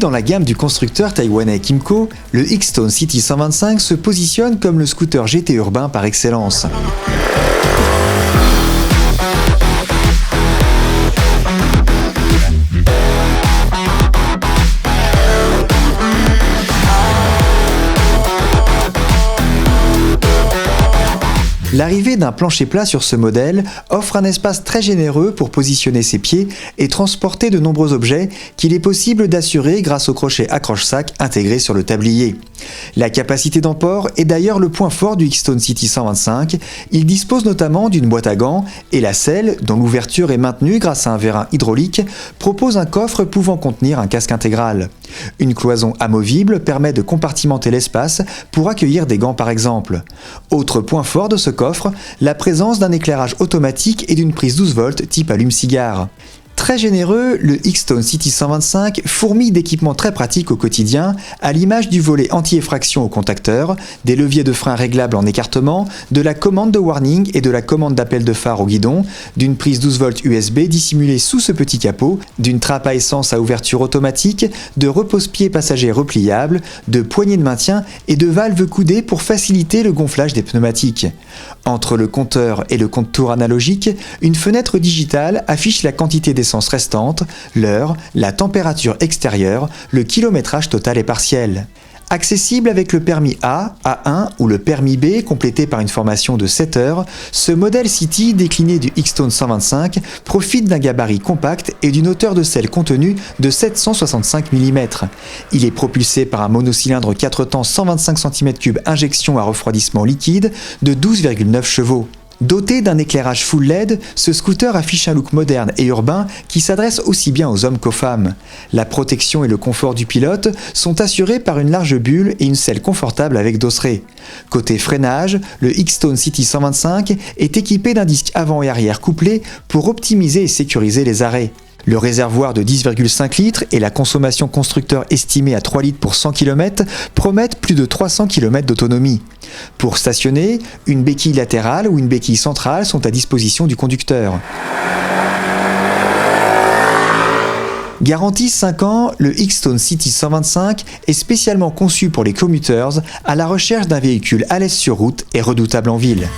dans la gamme du constructeur taïwanais Kymco, le Xtone City 125 se positionne comme le scooter GT urbain par excellence. L'arrivée d'un plancher plat sur ce modèle offre un espace très généreux pour positionner ses pieds et transporter de nombreux objets qu'il est possible d'assurer grâce au crochet accroche-sac intégré sur le tablier. La capacité d'emport est d'ailleurs le point fort du Xtone City 125. Il dispose notamment d'une boîte à gants et la selle, dont l'ouverture est maintenue grâce à un vérin hydraulique, propose un coffre pouvant contenir un casque intégral. Une cloison amovible permet de compartimenter l'espace pour accueillir des gants par exemple. Autre point fort de ce coffre, la présence d'un éclairage automatique et d'une prise 12 volts type allume-cigare. Très généreux, le Xtone City 125 fourmille d'équipements très pratiques au quotidien, à l'image du volet anti-effraction au contacteur, des leviers de frein réglables en écartement, de la commande de warning et de la commande d'appel de phare au guidon, d'une prise 12 volts USB dissimulée sous ce petit capot, d'une trappe à essence à ouverture automatique, de repose-pieds passagers repliables, de poignées de maintien et de valves coudées pour faciliter le gonflage des pneumatiques. Entre le compteur et le compte-tours analogique, une fenêtre digitale affiche la quantité d'essence restante, l'heure, la température extérieure, le kilométrage total et partiel. Accessible avec le permis A, A1 ou le permis B complété par une formation de 7 heures, ce modèle City décliné du Xtone 125 profite d'un gabarit compact et d'une hauteur de selle contenue de 765 mm. Il est propulsé par un monocylindre 4 temps 125 cm3 injection à refroidissement liquide de 12,9 chevaux. Doté d'un éclairage full LED, ce scooter affiche un look moderne et urbain qui s'adresse aussi bien aux hommes qu'aux femmes. La protection et le confort du pilote sont assurés par une large bulle et une selle confortable avec dosseret. Côté freinage, le Xtone City 125 est équipé d'un disque avant et arrière couplé pour optimiser et sécuriser les arrêts. Le réservoir de 10,5 litres et la consommation constructeur estimée à 3 litres pour 100 km promettent plus de 300 km d'autonomie. Pour stationner, une béquille latérale ou une béquille centrale sont à disposition du conducteur. Garantie 5 ans, le Xtone City 125 est spécialement conçu pour les commuters à la recherche d'un véhicule à l'aise sur route et redoutable en ville.